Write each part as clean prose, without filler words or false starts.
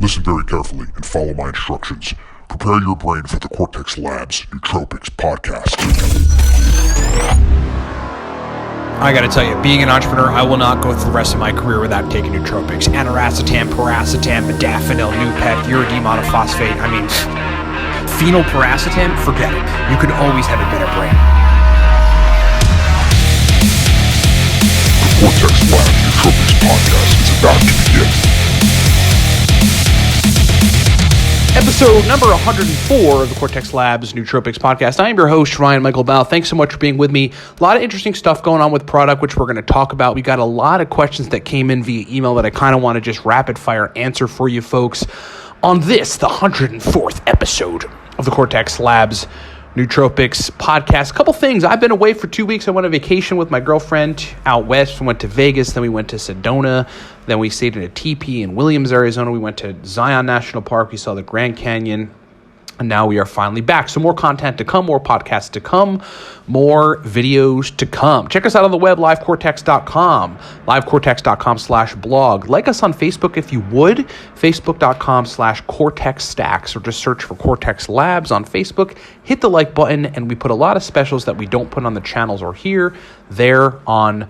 Listen very carefully and follow my instructions. Prepare your brain for the Cortex Labs Nootropics podcast. I gotta tell you, being an entrepreneur, I will not go through the rest of my career without taking nootropics. Aniracetam, Piracetam, Modafinil, Nupec, Uridine monophosphate. I mean, phenylpiracetam, forget it. You can always have a better brain. The Cortex Labs Nootropics podcast is about to begin. Episode number 104 of the Cortex Labs Nootropics podcast. I am your host, Ryan Michael Bell. Thanks so much for being with me. A lot of interesting stuff going on with product, which we're going to talk about. We got a lot of questions that came in via email that I kind of want to just rapid fire answer for you folks on this, the 104th episode of the Cortex Labs Nootropics podcast. A couple things. I've been away for 2 weeks. I went on vacation with my girlfriend out west. We went to Vegas, then we went to Sedona, then we stayed in a teepee in Williams, Arizona. We went to Zion National Park. We saw the Grand Canyon. And now we are finally back. So more content to come, more podcasts to come, more videos to come. Check us out on the web, livecortex.com, livecortex.com/blog. Like us on Facebook if you would, facebook.com/Cortex Stacks, or just search for Cortex Labs on Facebook. Hit the like button, and we put a lot of specials that we don't put on the channels or here, there on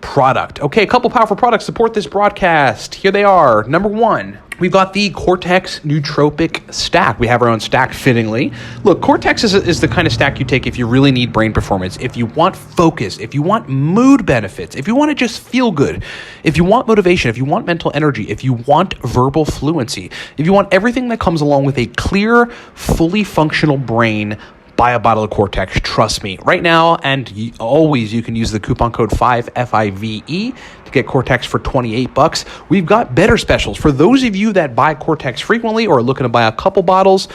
product. Okay, a couple powerful products support this broadcast. Here they are. Number one, we've got the Cortex Nootropic Stack. We have our own stack, fittingly. Look, Cortex is the kind of stack you take if you really need brain performance, if you want focus, if you want mood benefits, if you want to just feel good, if you want motivation, if you want mental energy, if you want verbal fluency, if you want everything that comes along with a clear, fully functional brain. Buy a bottle of Cortex, trust me. Right now, and always, you can use the coupon code 5FIVE to get Cortex for $28. We've got better specials. For those of you that buy Cortex frequently or are looking to buy a couple bottles,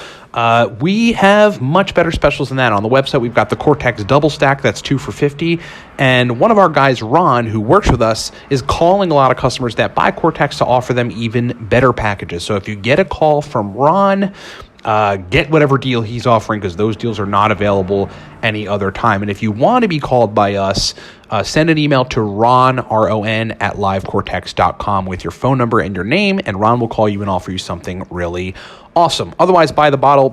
we have much better specials than that. On the website, we've got the Cortex Double Stack, that's 2 for $50. And one of our guys, Ron, who works with us, is calling a lot of customers that buy Cortex to offer them even better packages. So if you get a call from Ron, get whatever deal he's offering, because those deals are not available any other time. And if you want to be called by us, send an email to Ron, R-O-N, at livecortex.com with your phone number and your name, and Ron will call you and offer you something really awesome. Otherwise, buy a bottle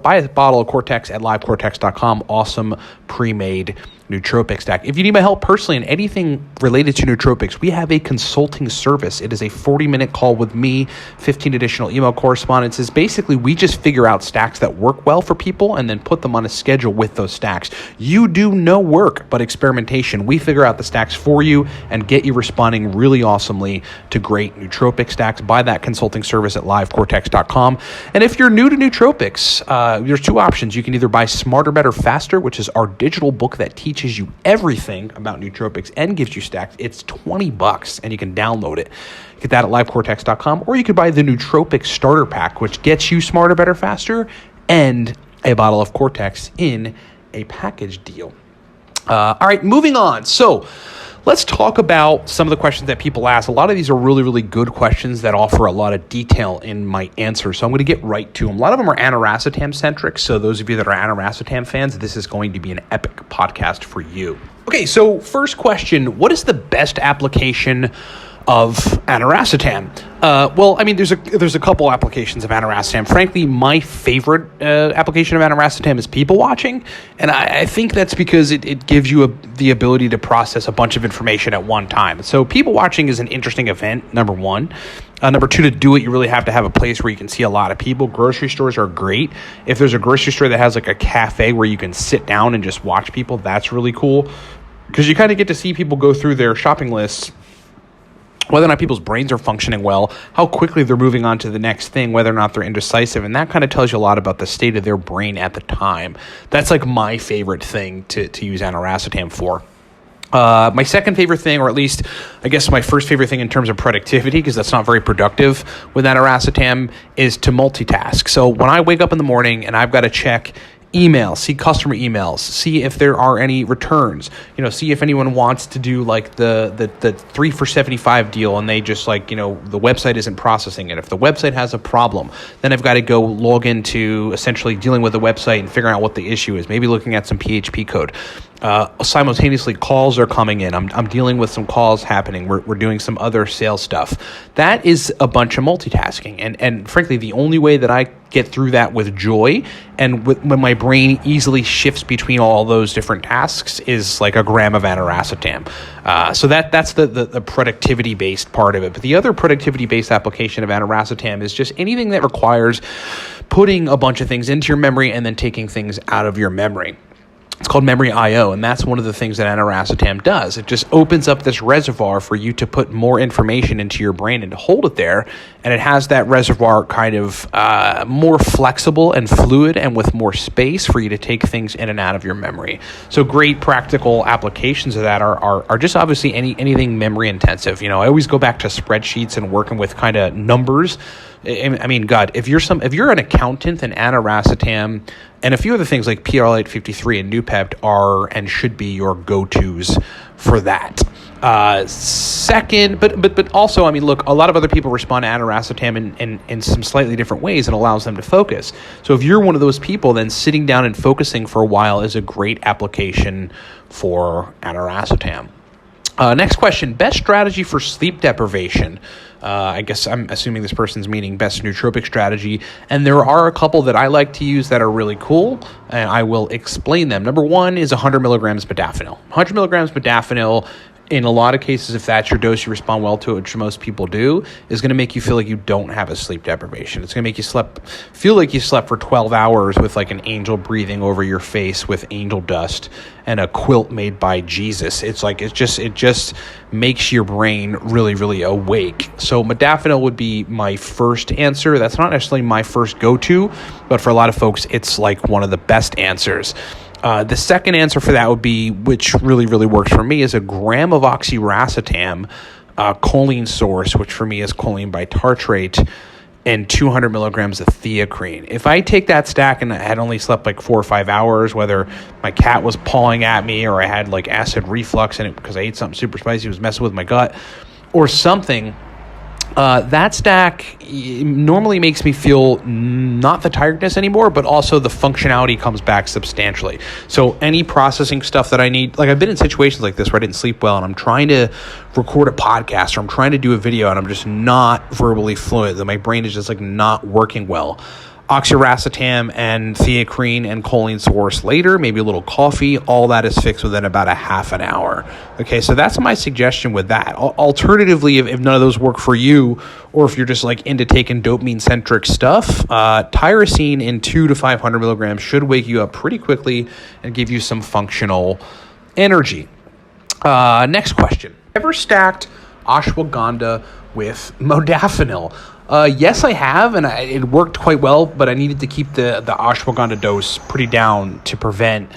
of Cortex at livecortex.com. Awesome pre-made nootropic stack. If you need my help personally in anything related to nootropics, we have a consulting service. It is a 40-minute call with me, 15 additional email correspondences. Basically, we just figure out stacks that work well for people and then put them on a schedule with those stacks. You do no work but experimentation. We figure out the stacks for you and get you responding really awesomely to great nootropic stacks. Buy that consulting service at livecortex.com. And if you're new to nootropics, there's two options. You can either buy Smarter, Better, Faster, which is our digital book that teaches you everything about nootropics and gives you stacks. It's $20 and you can download it. Get that at livecortex.com, or you could buy the Nootropic Starter Pack, which gets you Smarter, Better, Faster and a bottle of Cortex in a package deal. All right, moving on. So let's talk about some of the questions that people ask. A lot of these are really, really good questions that offer a lot of detail in my answer. So I'm going to get right to them. A lot of them are Aniracetam centric. So those of you that are Aniracetam fans, this is going to be an epic podcast for you. Okay, so first question, what is the best application of Aniracetam? Well, I mean, there's a couple applications of Aniracetam. Frankly, my favorite application of Aniracetam is people watching, and I think that's because it gives you the ability to process a bunch of information at one time. So people watching is an interesting event, number one. Number two, to do it, you really have to have a place where you can see a lot of people. Grocery stores are great. If there's a grocery store that has like a cafe where you can sit down and just watch people, that's really cool, because you kind of get to see people go through their shopping lists, whether or not people's brains are functioning well, how quickly they're moving on to the next thing, whether or not they're indecisive. And that kind of tells you a lot about the state of their brain at the time. That's like my favorite thing to use Aniracetam for. My second favorite thing, or at least I guess my first favorite thing in terms of productivity, because that's not very productive with Aniracetam, is to multitask. So when I wake up in the morning and I've got to check email, see customer emails, see if there are any returns, see if anyone wants to do like the 3 for $75 deal and they just like, the website isn't processing it. If the website has a problem, then I've got to go log into essentially dealing with the website and figuring out what the issue is, maybe looking at some PHP code. Simultaneously, calls are coming in. I'm dealing with some calls happening. We're doing some other sales stuff. That is a bunch of multitasking. And frankly, the only way that I get through that with joy and when my brain easily shifts between all those different tasks is like a gram of aniracetam. So that's the productivity-based part of it. But the other productivity-based application of aniracetam is just anything that requires putting a bunch of things into your memory and then taking things out of your memory. It's called memory I/O, and that's one of the things that aniracetam does. It just opens up this reservoir for you to put more information into your brain and to hold it there, and it has that reservoir kind of more flexible and fluid and with more space for you to take things in and out of your memory. So great practical applications of that are just obviously anything memory intensive. I always go back to spreadsheets and working with kind of numbers. I mean, God, if you're an accountant, then aniracetam and a few other things like PRL-853 and Noopept are and should be your go-tos for that. Second, but also, I mean, look, a lot of other people respond to aniracetam in some slightly different ways and allows them to focus. So if you're one of those people, then sitting down and focusing for a while is a great application for aniracetam. Next question, best strategy for sleep deprivation. I guess I'm assuming this person's meaning best nootropic strategy. And there are a couple that I like to use that are really cool, and I will explain them. Number one is 100 milligrams modafinil. 100 milligrams modafinil, in a lot of cases, if that's your dose, you respond well to it, which most people do, is going to make you feel like you don't have a sleep deprivation. It's going to make you feel like you slept for 12 hours with like an angel breathing over your face with angel dust and a quilt made by Jesus. It just makes your brain really, really awake. So modafinil would be my first answer. That's not necessarily my first go-to, but for a lot of folks, it's like one of the best answers. The second answer for that would be, which really, really works for me, is a gram of oxiracetam, choline source, which for me is choline bitartrate, and 200 milligrams of theacrine. If I take that stack and I had only slept like 4 or 5 hours, whether my cat was pawing at me or I had like acid reflux in it because I ate something super spicy, it was messing with my gut or something, that stack normally makes me feel not the tiredness anymore, but also the functionality comes back substantially. So any processing stuff that I need, like I've been in situations like this where I didn't sleep well and I'm trying to record a podcast or I'm trying to do a video and I'm just not verbally fluent, that my brain is just like not working well. Oxiracetam and theacrine and choline source later, maybe a little coffee, all that is fixed within about a half an hour. Okay, so that's my suggestion with that. Alternatively, if none of those work for you, or if you're just like into taking dopamine-centric stuff, tyrosine in 200 to 500 milligrams should wake you up pretty quickly and give you some functional energy. Next question. Ever stacked ashwagandha with modafinil? Yes, I have, and it worked quite well, but I needed to keep the ashwagandha dose pretty down to prevent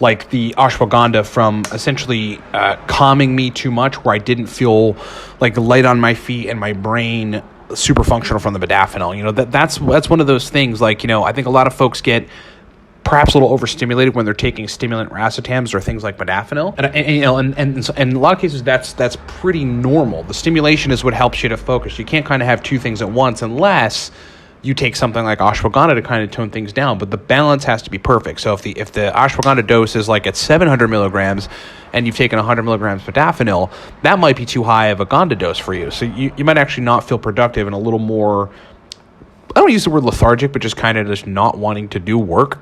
like the ashwagandha from essentially calming me too much, where I didn't feel like light on my feet and my brain super functional from the modafinil. That's one of those things, like, I think a lot of folks get perhaps a little overstimulated when they're taking stimulant racetams or things like modafinil, and in a lot of cases that's pretty normal. The stimulation is what helps you to focus. You can't kind of have two things at once unless you take something like ashwagandha to kind of tone things down. But the balance has to be perfect. So if the ashwagandha dose is like at 700 milligrams and you've taken 100 milligrams modafinil, that might be too high of a ganda dose for you. So you might actually not feel productive and a little more, I don't use the word lethargic, but just kind of just not wanting to do work.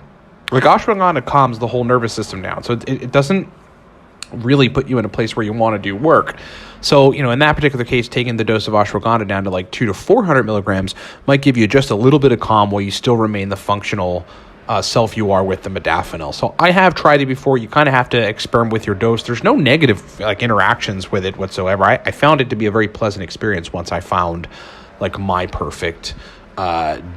Like ashwagandha calms the whole nervous system down, so it doesn't really put you in a place where you want to do work. So, in that particular case, taking the dose of ashwagandha down to like 200 to 400 milligrams might give you just a little bit of calm while you still remain the functional self you are with the modafinil. So I have tried it before. You kind of have to experiment with your dose. There's no negative like interactions with it whatsoever. I found it to be a very pleasant experience once I found like my perfect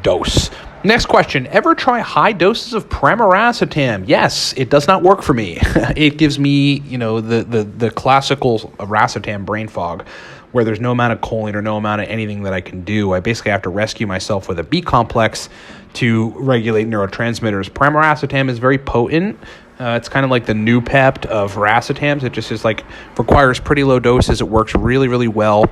dose. Next question. Ever try high doses of pramiracetam? Yes, it does not work for me. It gives me, the classical racetam brain fog, where there's no amount of choline or no amount of anything that I can do. I basically have to rescue myself with a B complex to regulate neurotransmitters. Pramiracetam is very potent. It's kind of like the Noopept of racetams. It just is like requires pretty low doses. It works really, really well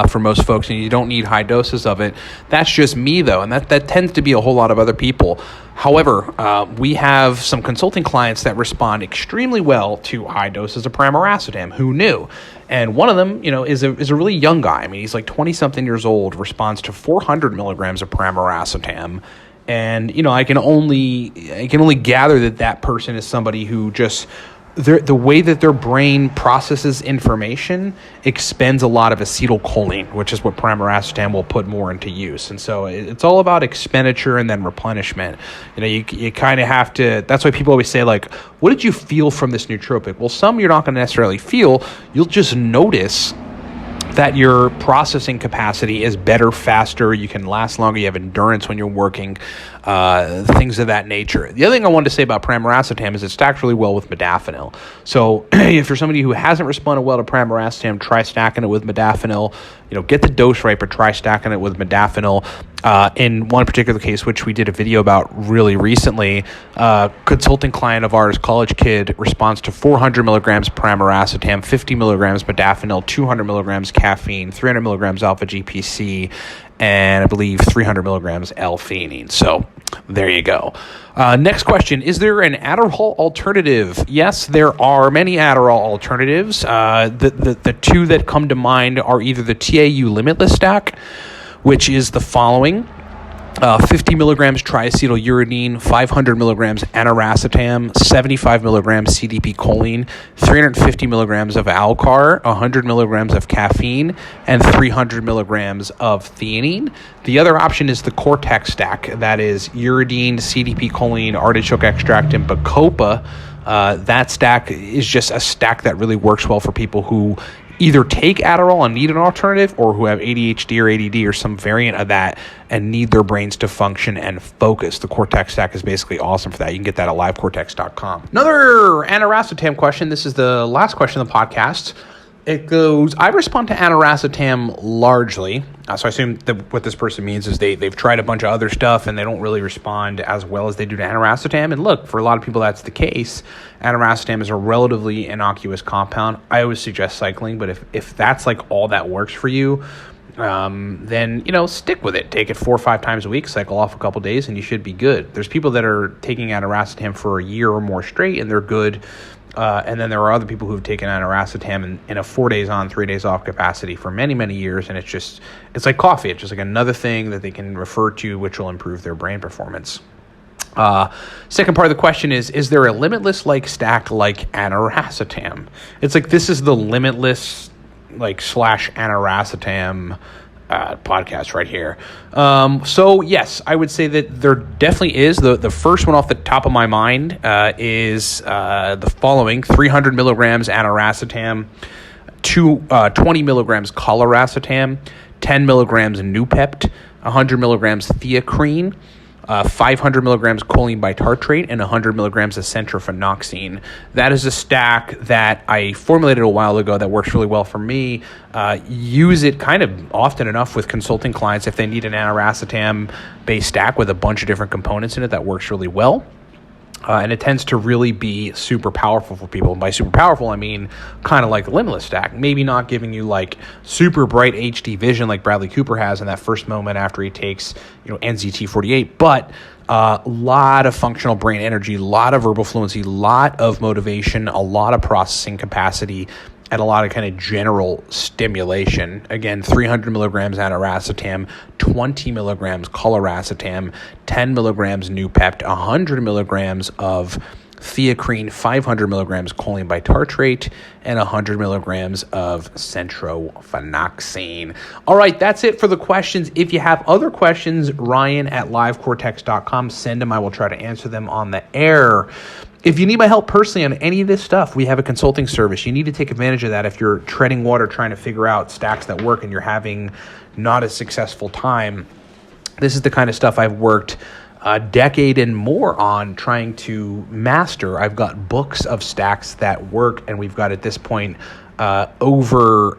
for most folks, and you don't need high doses of it. That's just me, though, and that tends to be a whole lot of other people. However, we have some consulting clients that respond extremely well to high doses of pramiracetam. Who knew? And one of them, is a really young guy. I mean, he's like 20-something years old, responds to 400 milligrams of pramiracetam. And, I can only gather that person is somebody who just, the way that their brain processes information expends a lot of acetylcholine, which is what pramiracetam will put more into use. And so it's all about expenditure and then replenishment. You kind of have to, that's why people always say, like, what did you feel from this nootropic? Well, some you're not going to necessarily feel. You'll just notice that your processing capacity is better, faster, you can last longer, you have endurance when you're working, things of that nature. The other thing I wanted to say about pramiracetam is it stacks really well with modafinil. So if you're somebody who hasn't responded well to pramiracetam, try stacking it with modafinil. Get the dose right, but try stacking it with modafinil. In one particular case, which we did a video about really recently, consulting client of ours, college kid, responds to 400 milligrams pramiracetam, 50 milligrams modafinil, 200 milligrams caffeine, 300 milligrams alpha GPC, and I believe 300 milligrams L-theanine. So there you go. Next question. Is there an Adderall alternative? Yes, there are many Adderall alternatives. The two that come to mind are either the TAU Limitless stack, which is the following: 50 milligrams triacetyluridine, 500 milligrams aniracetam, 75 milligrams CDP choline, 350 milligrams of Alcar, 100 milligrams of caffeine, and 300 milligrams of theanine. The other option is the Cortex stack. That is uridine, CDP choline, artichoke extract, and Bacopa. That stack is just a stack that really works well for people who either take Adderall and need an alternative, or who have ADHD or ADD or some variant of that and need their brains to function and focus. The Cortex stack is basically awesome for that. You can get that at livecortex.com. Another aniracetam question. This is the last question of the podcast. It goes, I respond to aniracetam largely. So I assume that what this person means is they've tried a bunch of other stuff and they don't really respond as well as they do to aniracetam. And look, for a lot of people, that's the case. Aniracetam is a relatively innocuous compound. I always suggest cycling, but if that's like all that works for you, then, stick with it. Take it 4 or 5 times a week, cycle off a couple days, and you should be good. There's people that are taking aniracetam for a year or more straight, and they're good. And then there are other people who've taken aniracetam in a 4 days on, 3 days off capacity for many, many years. And it's like coffee. It's just like another thing that they can refer to, which will improve their brain performance. Second part of the question is there a limitless stack like aniracetam? It's like, this is the limitless / aniracetam podcast right here. So yes, I would say that there definitely is. The first one off the top of my mind is the following: 300 milligrams aniracetam, 20 milligrams coliracetam, 10 milligrams Noopept, 100 milligrams theacrine, 500 milligrams choline bitartrate, and 100 milligrams of centrophenoxine. That is a stack that I formulated a while ago that works really well for me. Use it kind of often enough with consulting clients if they need an aniracetam-based stack with a bunch of different components in it that works really well. And it tends to really be super powerful for people. And by super powerful, I mean kind of like the Limitless stack. Maybe not giving you like super bright HD vision like Bradley Cooper has in that first moment after he takes, NZT48, but a lot of functional brain energy, a lot of verbal fluency, a lot of motivation, a lot of processing capacity, and a lot of kind of general stimulation. Again, 300 milligrams aniracetam, 20 milligrams coliracetam, 10 milligrams Noopept, 100 milligrams of theacrine, 500 milligrams choline bitartrate, and 100 milligrams of centrophenoxine. All right, that's it for the questions. If you have other questions, Ryan at livecortex.com, send them. I will try to answer them on the air. If you need my help personally on any of this stuff, we have a consulting service. You need to take advantage of that if you're treading water trying to figure out stacks that work and you're having not a successful time. This is the kind of stuff I've worked a decade and more on trying to master. I've got books of stacks that work, and we've got at this point over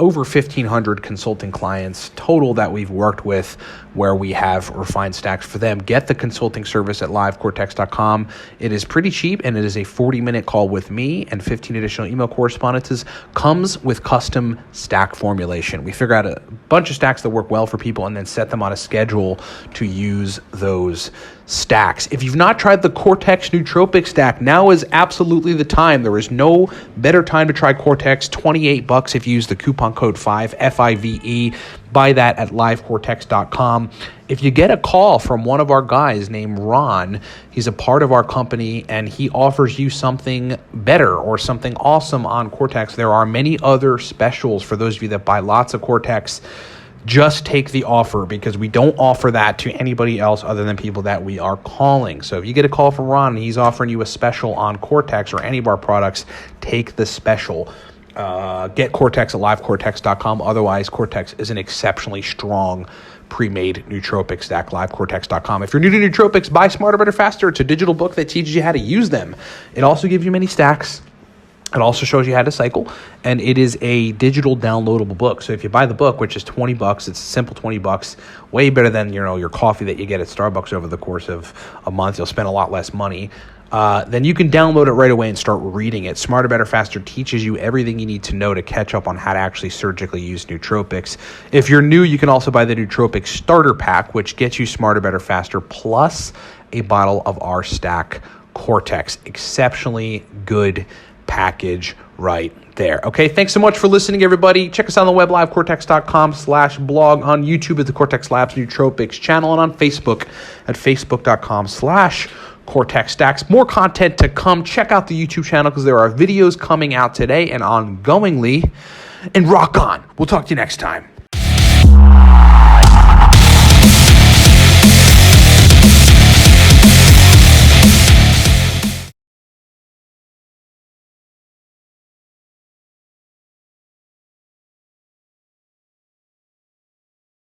over 1,500 consulting clients total that we've worked with where we have refined stacks for them. Get the consulting service at livecortex.com. It is pretty cheap, and it is a 40-minute call with me and 15 additional email correspondences. Comes with custom stack formulation. We figure out a bunch of stacks that work well for people and then set them on a schedule to use those stacks. If you've not tried the Cortex Nootropic stack, now is absolutely the time. There is no better time to try Cortex. $28 if you use the coupon code 5, FIVE. Buy that at livecortex.com. If you get a call from one of our guys named Ron, he's a part of our company, and he offers you something better or something awesome on Cortex. There are many other specials for those of you that buy lots of Cortex. Just take the offer, because we don't offer that to anybody else other than people that we are calling. So if you get a call from Ron and he's offering you a special on Cortex or any of our products, take the special. Get Cortex at livecortex.com. Otherwise, Cortex is an exceptionally strong pre-made nootropic stack. livecortex.com. If you're new to nootropics, buy Smarter, Better, Faster. It's a digital book that teaches you how to use them. It also gives you many stacks. It also shows you how to cycle, and it is a digital downloadable book. So if you buy the book, which is $20, it's a simple $20, way better than your coffee that you get at Starbucks over the course of a month. You'll spend a lot less money. Then you can download it right away and start reading it. Smarter, Better, Faster teaches you everything you need to know to catch up on how to actually surgically use nootropics. If you're new, you can also buy the Nootropic Starter Pack, which gets you Smarter, Better, Faster, plus a bottle of our stack Cortex. Exceptionally good package right there. Okay, thanks so much for listening, everybody. Check us out on the web, livecortex.com/blog, on YouTube at the Cortex Labs Nootropics channel, and on Facebook at facebook.com/Cortex Stacks. More content to come. Check out the YouTube channel because there are videos coming out today and ongoingly. And rock on. We'll talk to you next time.